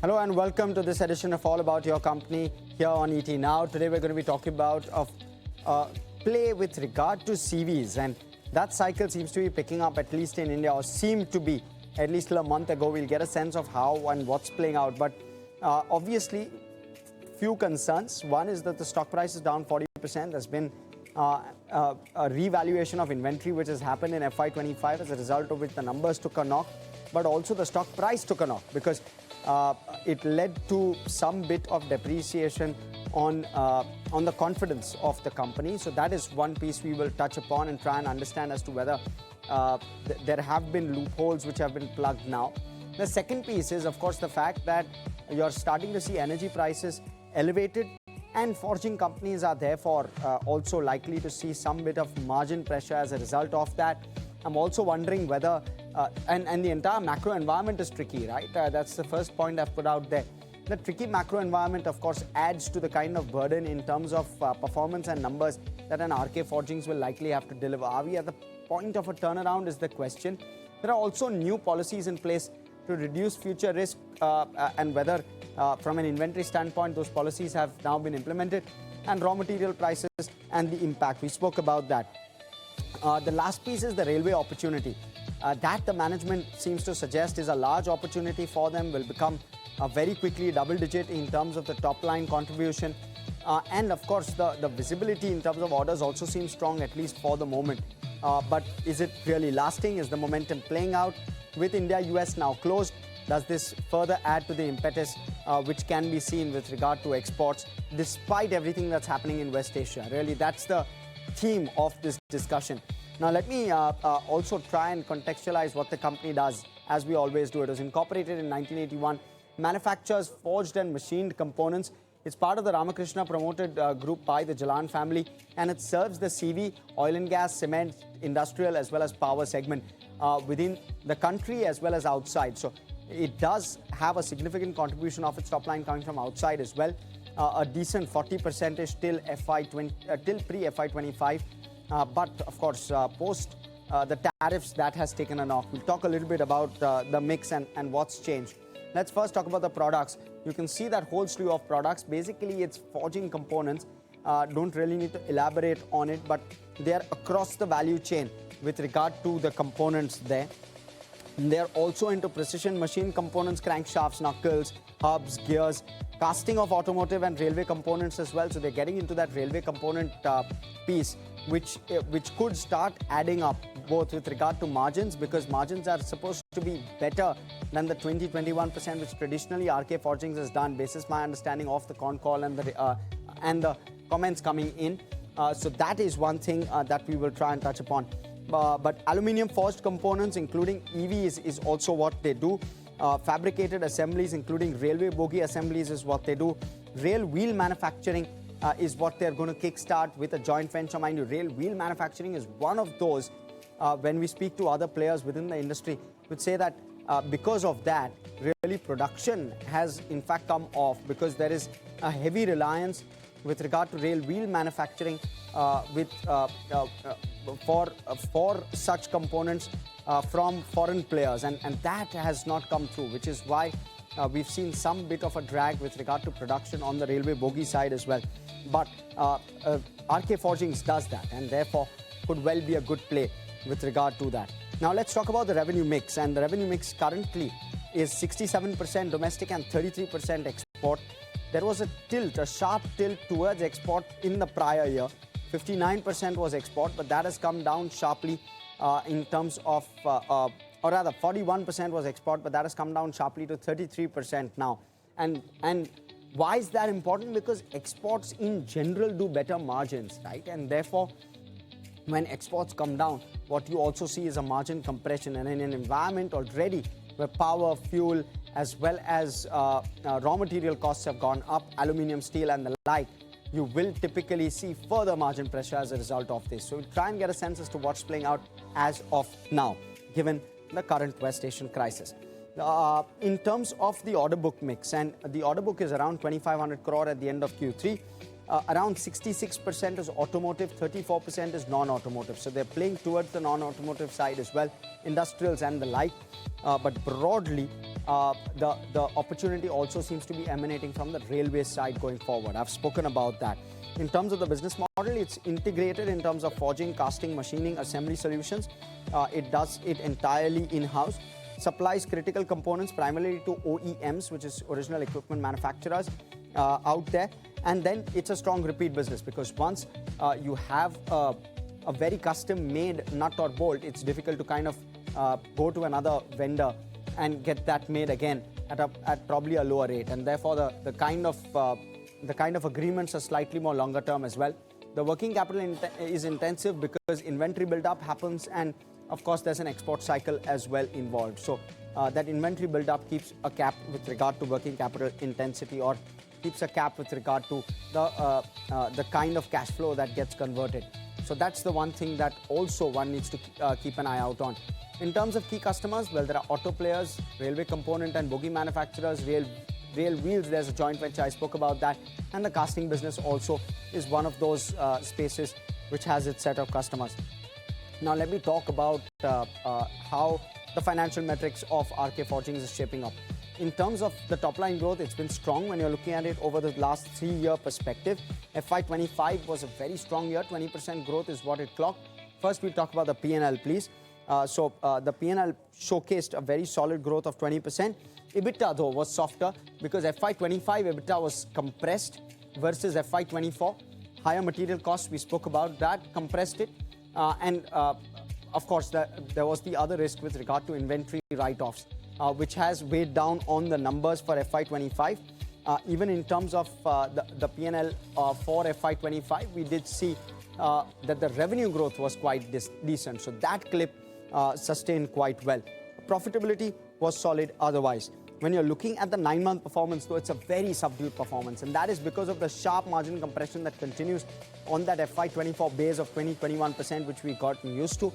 Hello and welcome to this edition of All About Your Company here on ET Now. Today we're going to be talking about play with regard to CVs, and that cycle seems to be picking up, at least in India, or seemed to be at least till a month ago. We'll get a sense of how and what's playing out, but obviously few concerns. One is that the stock price is down 40%. There's been a revaluation of inventory which has happened in FY25, as a result of which the numbers took a knock, but also the stock price took a knock because it led to some bit of depreciation on the confidence of the company. So that is one piece we will touch upon and try and understand as to whether there have been loopholes which have been plugged now. The second piece is, of course, the fact that you're starting to see energy prices elevated, and forging companies are therefore also likely to see some bit of margin pressure as a result of that. I'm also wondering whether, and the entire macro environment is tricky, right? That's the first point I've put out there. The tricky macro environment, of course, adds to the kind of burden in terms of performance and numbers that an RK Forgings will likely have to deliver. Are we at the point of a turnaround is the question. There are also new policies in place to reduce future risk, and whether from an inventory standpoint those policies have now been implemented, and raw material prices and the impact. We spoke about that. The last piece is the railway opportunity. That the management seems to suggest is a large opportunity for them, will become very quickly double digit in terms of the top line contribution. And of course the visibility in terms of orders also seems strong, at least for the moment. But is it really lasting? Is the momentum playing out? With India-US now closed, does this further add to the impetus which can be seen with regard to exports, despite everything that's happening in West Asia? Really, that's the theme of this discussion. Now, let me also try and contextualize what the company does, as we always do. It was incorporated in 1981, manufactures forged and machined components. It's part of the Ramakrishna promoted group by the Jalan family, and it serves the CV, oil and gas, cement, industrial, as well as power segment within the country as well as outside. So it does have a significant contribution of its top line coming from outside as well. A decent 40% till till pre-FY25. But of course, post the tariffs, that has taken a knock. We'll talk a little bit about the mix and what's changed. Let's first talk about the products. You can see that whole slew of products. Basically, it's forging components. Don't really need to elaborate on it, but they're across the value chain with regard to the components there. They're also into precision machine components, crankshafts, knuckles, hubs, gears, casting of automotive and railway components as well. So they're getting into that railway component piece, which could start adding up, both with regard to margins, because margins are supposed to be better than the 20-21% which traditionally RK Forgings has done, basis my understanding of the con call and the comments coming in. So that is one thing that we will try and touch upon. But aluminium forged components, including EVs, is also what they do. Fabricated assemblies, including railway bogie assemblies, is what they do. Rail wheel manufacturing is what they're going to kickstart with a joint venture. Mind you, rail wheel manufacturing is one of those, when we speak to other players within the industry, would say that because of that, really production has in fact come off, because there is a heavy reliance with regard to rail wheel manufacturing for such components from foreign players, and that has not come through, which is why we've seen some bit of a drag with regard to production on the railway bogie side as well. But RK Forgings does that, and therefore could well be a good play with regard to that. Now let's talk about the revenue mix, and the revenue mix currently is 67% domestic and 33% export. There was a sharp tilt towards export in the prior year. 59% was export, but that has come down sharply in terms of, or rather 41% was export, but that has come down sharply to 33% now. And why is that important? Because exports in general do better margins, right? And therefore, when exports come down, what you also see is a margin compression. And in an environment already where power, fuel, as well as raw material costs have gone up, aluminium, steel and the like, you will typically see further margin pressure as a result of this. So we'll try and get a sense as to what's playing out as of now, given the current West Asian crisis. In terms of the order book mix, and the order book is around 2,500 crore at the end of Q3. around 66% is automotive, 34% is non-automotive. So they're playing towards the non-automotive side as well, industrials and the like. But broadly, the opportunity also seems to be emanating from the railway side going forward. I've spoken about that. In terms of the business model, it's integrated in terms of forging, casting, machining, assembly solutions. It does it entirely in-house. Supplies critical components primarily to OEMs, which is original equipment manufacturers out there. And then it's a strong repeat business, because once you have a very custom-made nut or bolt, it's difficult to kind of go to another vendor and get that made again at probably a lower rate. And therefore, the kind of agreements are slightly more longer term as well. The working capital is intensive because inventory build-up happens, and of course, there's an export cycle as well involved. So that inventory build-up keeps a cap with regard to working capital intensity, or keeps a cap with regard to the kind of cash flow that gets converted. So that's the one thing that also one needs to keep an eye out on. In terms of key customers, well, there are auto players, railway component and bogie manufacturers, rail wheels, there's a joint venture, I spoke about that. And the casting business also is one of those spaces which has its set of customers. Now, let me talk about how the financial metrics of RK Forgings is shaping up. In terms of the top line growth, it's been strong when you're looking at it over the last 3-year perspective. FY25 was a very strong year. 20% growth is what it clocked. First, we'll talk about the P&L, please. The P&L showcased a very solid growth of 20%. EBITDA, though, was softer because FY25 EBITDA was compressed versus FY24. Higher material costs, we spoke about that, compressed it. Of course, there was the other risk with regard to inventory write-offs, which has weighed down on the numbers for FY25. Even in terms of the P&L for FY25, we did see that the revenue growth was quite decent. So that clip sustained quite well. Profitability was solid otherwise. When you're looking at the 9-month performance, though, it's a very subdued performance. And that is because of the sharp margin compression that continues on that FY24 base of 20-21%, which we gotten used to.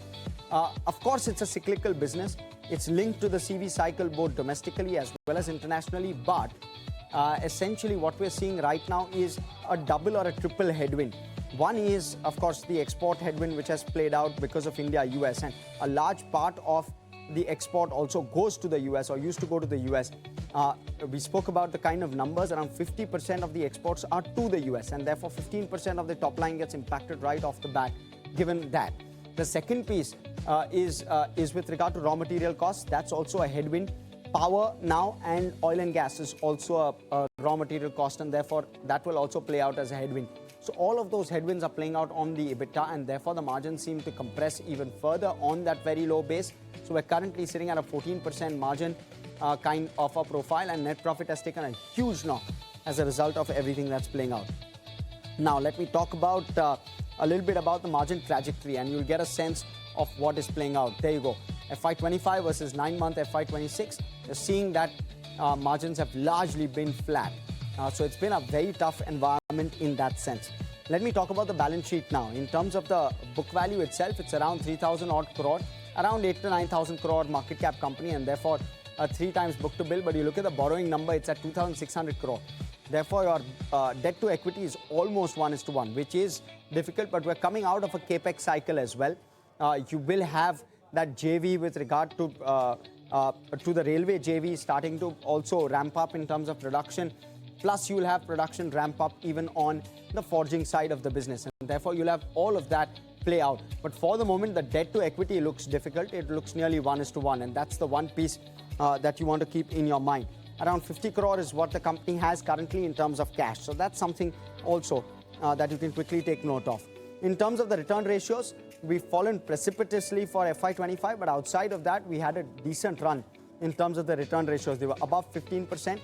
Of course, it's a cyclical business. It's linked to the CV cycle both domestically as well as internationally. But essentially what we're seeing right now is a double or a triple headwind. One is, of course, the export headwind, which has played out because of India-US. And a large part of the export also goes to the US, or used to go to the US. We spoke about the kind of numbers. Around 50% of the exports are to the US, and therefore 15% of the top line gets impacted right off the bat, given that. The second piece is with regard to raw material costs. That's also a headwind. Power now and oil and gas is also a raw material cost, and therefore that will also play out as a headwind. So all of those headwinds are playing out on the EBITDA, and therefore the margins seem to compress even further on that very low base. So we're currently sitting at a 14% margin kind of a profile, and net profit has taken a huge knock as a result of everything that's playing out. Now, let me talk about a little bit about the margin trajectory, and you'll get a sense of what is playing out. There you go. FY25 versus 9-month FY26, you're seeing that margins have largely been flat. So it's been a very tough environment in that sense. Let me talk about the balance sheet now. In terms of the book value itself, it's around 3,000 odd crore, around 8 to 9,000 crore market cap company, and therefore 3 times book to bill. But you look at the borrowing number, it's at 2,600 crore. Therefore, your debt to equity is almost 1:1, which is difficult. But we're coming out of a capex cycle as well. You will have that JV with regard to the railway JV starting to also ramp up in terms of production. Plus, you will have production ramp up even on the forging side of the business. And therefore, you'll have all of that play out. But for the moment, the debt to equity looks difficult. It looks nearly 1:1. And that's the one piece that you want to keep in your mind. Around 50 crore is what the company has currently in terms of cash. So that's something also that you can quickly take note of. In terms of the return ratios, we've fallen precipitously for FY25. But outside of that, we had a decent run in terms of the return ratios. They were above 15%.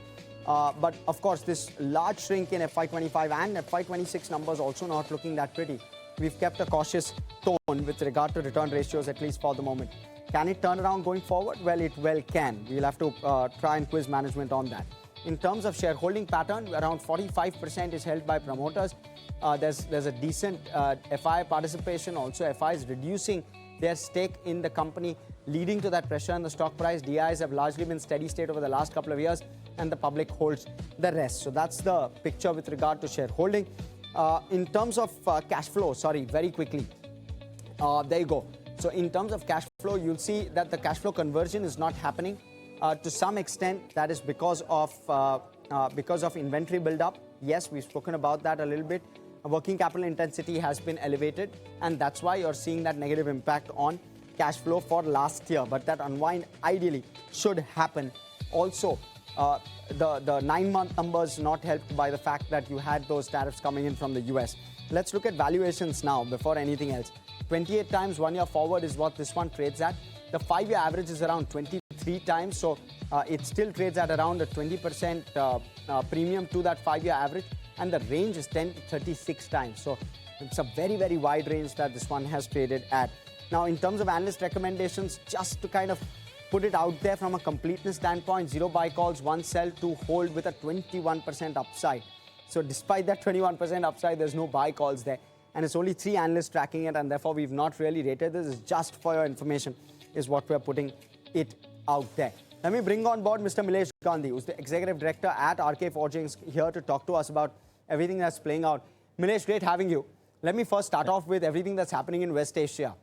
But of course, this large shrink in FY25 and FY26 numbers also not looking that pretty. We've kept a cautious tone with regard to return ratios, at least for the moment. Can it turn around going forward? Well, it well can. We'll have to try and quiz management on that. In terms of shareholding pattern, around 45% is held by promoters. There's a decent FI participation. Also, FI is reducing their stake in the company, leading to that pressure on the stock price. DIs have largely been steady state over the last couple of years, and the public holds the rest. So that's the picture with regard to shareholding. In terms of cash flow, sorry, very quickly. There you go. So in terms of cash flow, you'll see that the cash flow conversion is not happening. To some extent, that is because of inventory buildup. Yes, we've spoken about that a little bit. Working capital intensity has been elevated, and that's why you're seeing that negative impact on cash flow for last year. But that unwind ideally should happen. Also, the 9-month numbers not helped by the fact that you had those tariffs coming in from the US. Let's look at valuations now before anything else. 28 times 1 year forward is what this one trades at. The 5-year average is around 23 times, so it still trades at around a 20% premium to that 5-year average, and the range is 10 to 36 times. So it's a very, very wide range that this one has traded at. Now, in terms of analyst recommendations, just to kind of put it out there from a completeness standpoint, 0 buy calls, 1 sell, to hold with a 21% upside. So despite that 21% upside, there's no buy calls there. And it's only 3 analysts tracking it, and therefore we've not really rated this. It's just for your information is what we're putting it out there. Let me bring on board Mr. Milesh Gandhi, who's the Executive Director at RK Forgings, here to talk to us about everything that's playing out. Milesh, great having you. Let me first start off with everything that's happening in West Asia.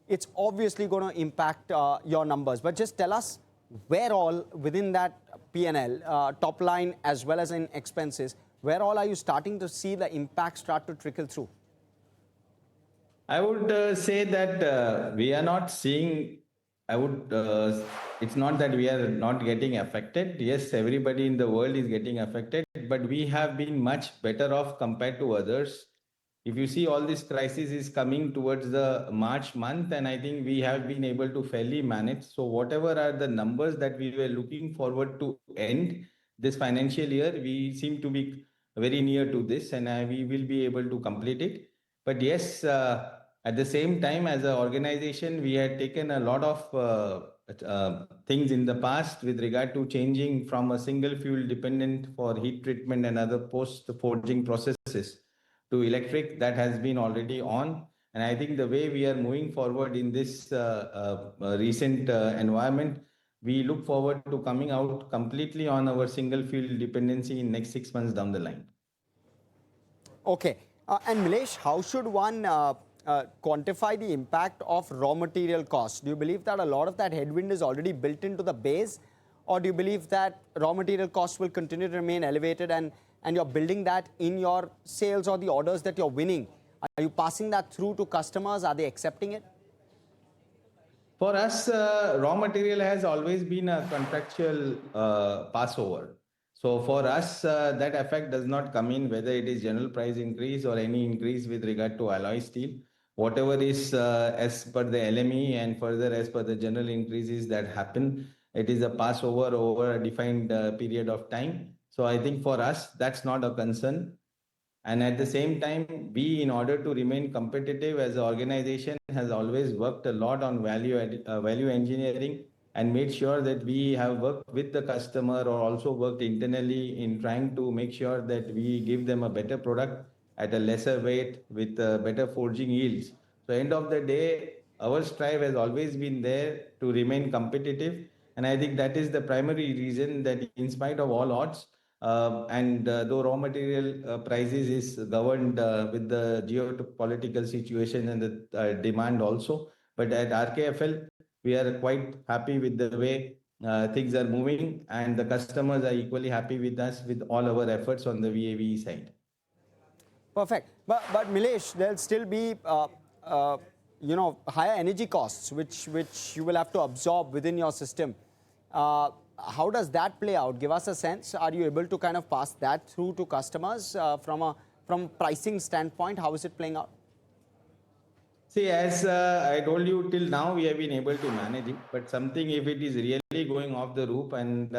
It's obviously going to impact your numbers, but just tell us where all within that P&L, top line as well as in expenses, where all are you starting to see the impact start to trickle through? I would say that we are not seeing, it's not that we are not getting affected. Yes, everybody in the world is getting affected, but we have been much better off compared to others. If you see, all this crisis is coming towards the March month, and I think we have been able to fairly manage. So whatever are the numbers that we were looking forward to end this financial year, we seem to be very near to this, and we will be able to complete it. But yes, at the same time, as an organization, we had taken a lot of things in the past with regard to changing from a single fuel dependent for heat treatment and other post forging processes to electric. That has been already on. And I think the way we are moving forward in this recent environment, we look forward to coming out completely on our single fuel dependency in next 6 months down the line. Okay. And Milesh, how should one quantify the impact of raw material costs? Do you believe that a lot of that headwind is already built into the base? Or do you believe that raw material costs will continue to remain elevated and you're building that in your sales or the orders that you're winning? Are you passing that through to customers? Are they accepting it? For us, raw material has always been a contractual passover. So for us, that effect does not come in, whether it is general price increase or any increase with regard to alloy steel. Whatever is as per the LME and further as per the general increases that happen, it is a passover over a defined period of time. So I think for us, that's not a concern. And at the same time, we, in order to remain competitive as an organization, has always worked a lot on value engineering and made sure that we have worked with the customer or also worked internally in trying to make sure that we give them a better product at a lesser weight with better forging yields. So end of the day, our strive has always been there to remain competitive. And I think that is the primary reason that in spite of all odds, though raw material prices is governed with the geopolitical situation and the demand also, but at RKFL, we are quite happy with the way things are moving, and the customers are equally happy with us with all our efforts on the VAVE side. Perfect. But Milesh, there'll still be higher energy costs, which you will have to absorb within your system. How does that play out? Give us a sense. Are you able to kind of pass that through to customers from pricing standpoint? How is it playing out? See, as I told you, till now we have been able to manage it. But something, if it is really going off the roof and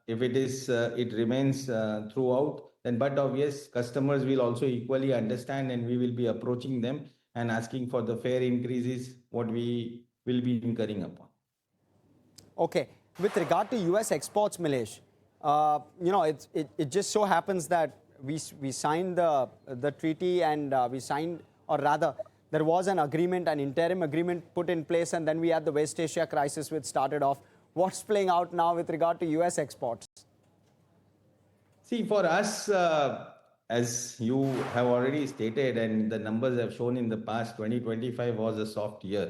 if it is, it remains throughout, then but obvious customers will also equally understand, and we will be approaching them and asking for the fair increases what we will be incurring upon. Okay. With regard to US exports, Milesh, it just so happens that we signed the treaty and we signed, or rather, there was an agreement, an interim agreement put in place, and then we had the West Asia crisis which started off. What's playing out now with regard to US exports? See, for us, as you have already stated, and the numbers have shown in the past, 2025 was a soft year.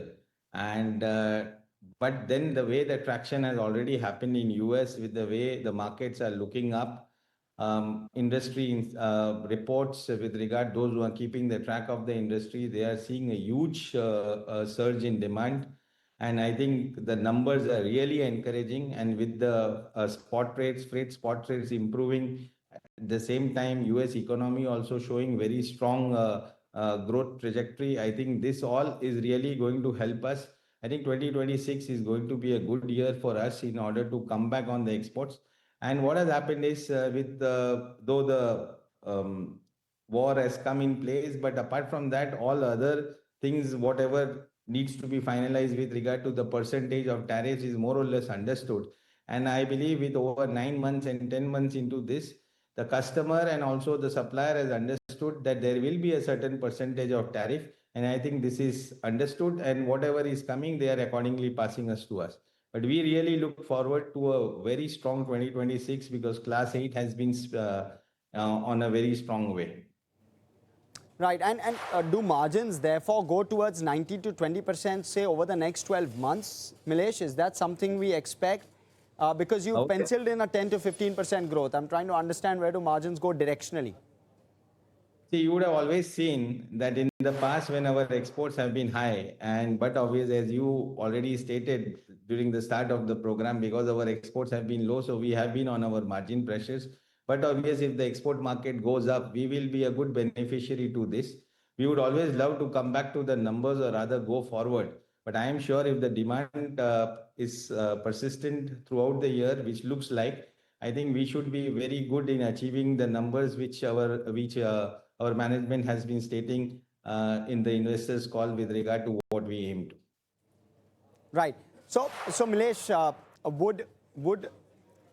And but then the way the traction has already happened in US with the way the markets are looking up, industry reports with regard those who are keeping the track of the industry, they are seeing a huge surge in demand. And I think the numbers are really encouraging. And with the spot rates, freight spot rates improving, at the same time, US economy also showing very strong growth trajectory. I think this all is really going to help us. I think 2026 is going to be a good year for us in order to come back on the exports. And what has happened is with though the war has come in place, but apart from that, all other things, whatever needs to be finalized with regard to the percentage of tariffs is more or less understood. And I believe with over 9 months and 10 months into this, the customer and also the supplier has understood that there will be a certain percentage of tariff. And I think this is understood, and whatever is coming, they are accordingly passing us to us. But we really look forward to a very strong 2026 because Class 8 has been on a very strong way. Right, and do margins therefore go towards 19 to 20%, say, over the next 12 months, Milesh? Is that something we expect? Because you've Okay. penciled in a 10 to 15% growth. I'm trying to understand where do margins go directionally. See, you would have always seen that in the past when our exports have been high, and but obviously, as you already stated during the start of the program, because our exports have been low, so we have been on our margin pressures. But obviously, if the export market goes up, we will be a good beneficiary to this. We would always love to come back to the numbers or rather go forward. But I am sure if the demand is persistent throughout the year, which looks like, I think we should be very good in achieving the numbers which our management has been stating in the investors call with regard to what we aim to. Right. So Milesh, would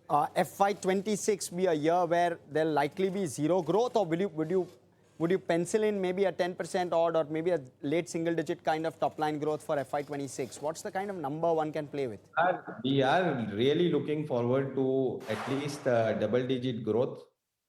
FY26 be a year where there'll likely be zero growth, or would you pencil in maybe a 10% odd or maybe a late single digit kind of top line growth for FY26? What's the kind of number one can play with? We are really looking forward to at least double digit growth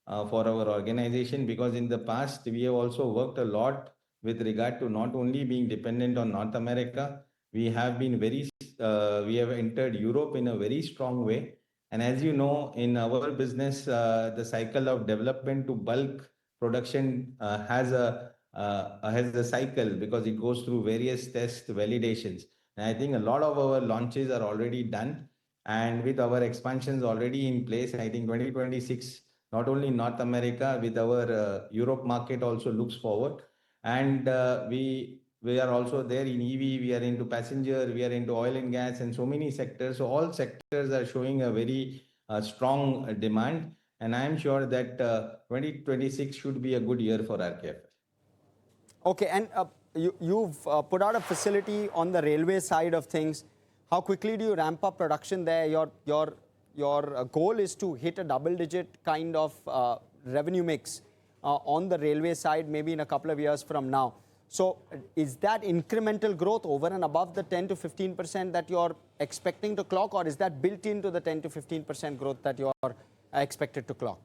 for our organization, because in the past we have also worked a lot with regard to not only being dependent on North America, we have entered Europe in a very strong way. And as you know, in our business, the cycle of development to bulk production has a cycle because it goes through various test validations. And I think a lot of our launches are already done. And with our expansions already in place, I think 2026, not only North America, with our Europe market also looks forward. And we are also there in EV, we are into passenger, we are into oil and gas, and so many sectors. So all sectors are showing a very strong demand. And I am sure that 2026 should be a good year for RKF. Okay, and you've put out a facility on the railway side of things. How quickly do you ramp up production there? Your goal is to hit a double-digit kind of revenue mix on the railway side, maybe in a couple of years from now. So, is that incremental growth over and above the 10 to 15% that you're expecting to clock, or is that built into the 10 to 15% growth that you're expected to clock?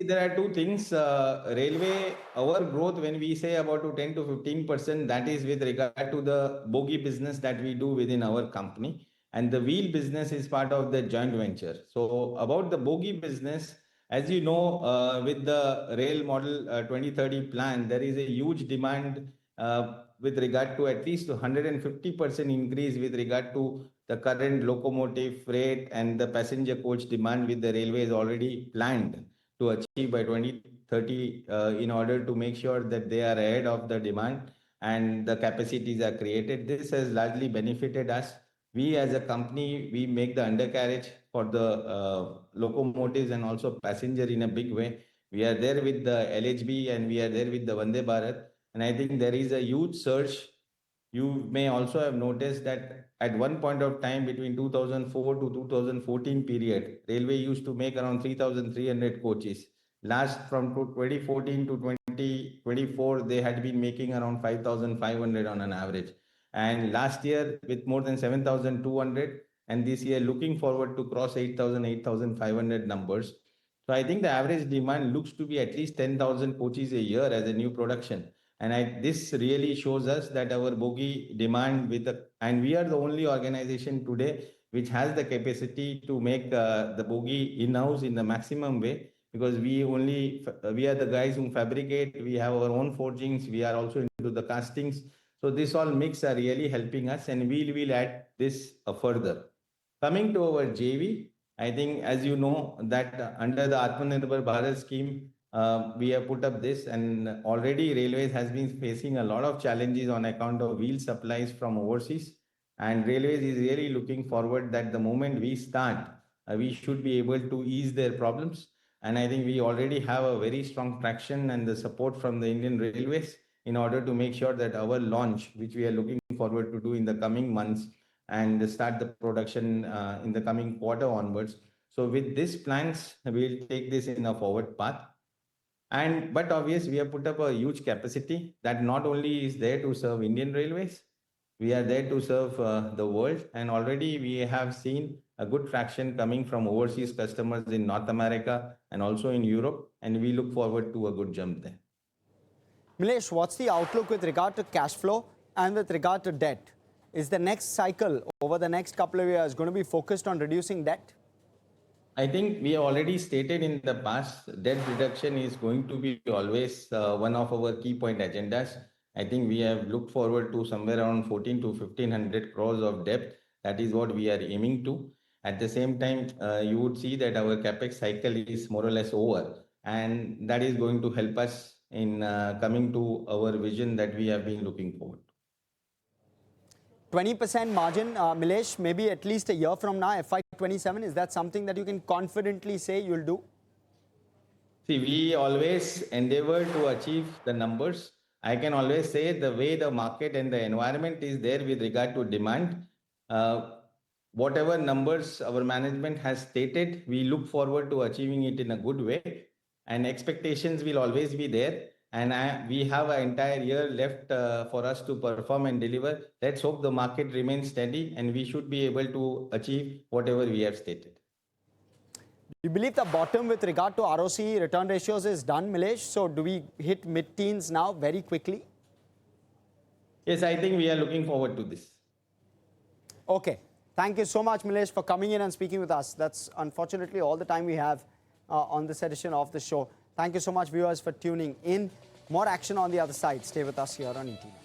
There are two things. Railway, our growth, when we say about to 10 to 15%, that is with regard to the bogie business that we do within our company. And the wheel business is part of the joint venture. So, about the bogie business, as you know, with the rail model 2030 plan, there is a huge demand with regard to at least 150% increase with regard to the current locomotive freight and the passenger coach demand with the railways already planned to achieve by 2030 in order to make sure that they are ahead of the demand and the capacities are created. This has largely benefited us. We as a company, we make the undercarriage for the locomotives and also passenger in a big way. We are there with the LHB and we are there with the Vande Bharat. And I think there is a huge surge. You may also have noticed that at one point of time between 2004 to 2014 period, railway used to make around 3,300 coaches. Last from 2014 to 2024, they had been making around 5,500 on an average. And last year with more than 7,200, and this year looking forward to cross 8,000, 8,500 numbers. So I think the average demand looks to be at least 10,000 coaches a year as a new production. And this really shows us that our bogie demand and we are the only organization today which has the capacity to make the bogie in-house in the maximum way, because we are the guys who fabricate, we have our own forgings, we are also into the castings. So this all mix are really helping us, and we will add this further. Coming to our JV, I think, as you know, that under the Atmanirbhar Bharat scheme, we have put up this, and already Railways has been facing a lot of challenges on account of wheel supplies from overseas. And Railways is really looking forward that the moment we start, we should be able to ease their problems. And I think we already have a very strong traction and the support from the Indian Railways in order to make sure that our launch, which we are looking forward to do in the coming months, and start the production in the coming quarter onwards. So with these plans, we'll take this in a forward path. But obviously, we have put up a huge capacity that not only is there to serve Indian Railways, we are there to serve the world. And already we have seen a good traction coming from overseas customers in North America and also in Europe. And we look forward to a good jump there. Milesh, what's the outlook with regard to cash flow and with regard to debt? Is the next cycle over the next couple of years going to be focused on reducing debt? I think we have already stated in the past, debt reduction is going to be always one of our key point agendas. I think we have looked forward to somewhere around 14 to 1500 crores of debt. That is what we are aiming to. At the same time, you would see that our capex cycle is more or less over, and that is going to help us in coming to our vision that we have been looking forward to. 20% margin, Milesh, maybe at least a year from now, FY27, is that something that you can confidently say you'll do? See, we always endeavor to achieve the numbers. I can always say the way the market and the environment is there with regard to demand, whatever numbers our management has stated, we look forward to achieving it in a good way. And expectations will always be there. And we have an entire year left for us to perform and deliver. Let's hope the market remains steady and we should be able to achieve whatever we have stated. You believe the bottom with regard to ROC return ratios is done, Milesh? So do we hit mid-teens now very quickly? Yes, I think we are looking forward to this. Okay. Thank you so much, Milesh, for coming in and speaking with us. That's unfortunately all the time we have on this edition of the show. Thank you so much, viewers, for tuning in. More action on the other side. Stay with us here on ET.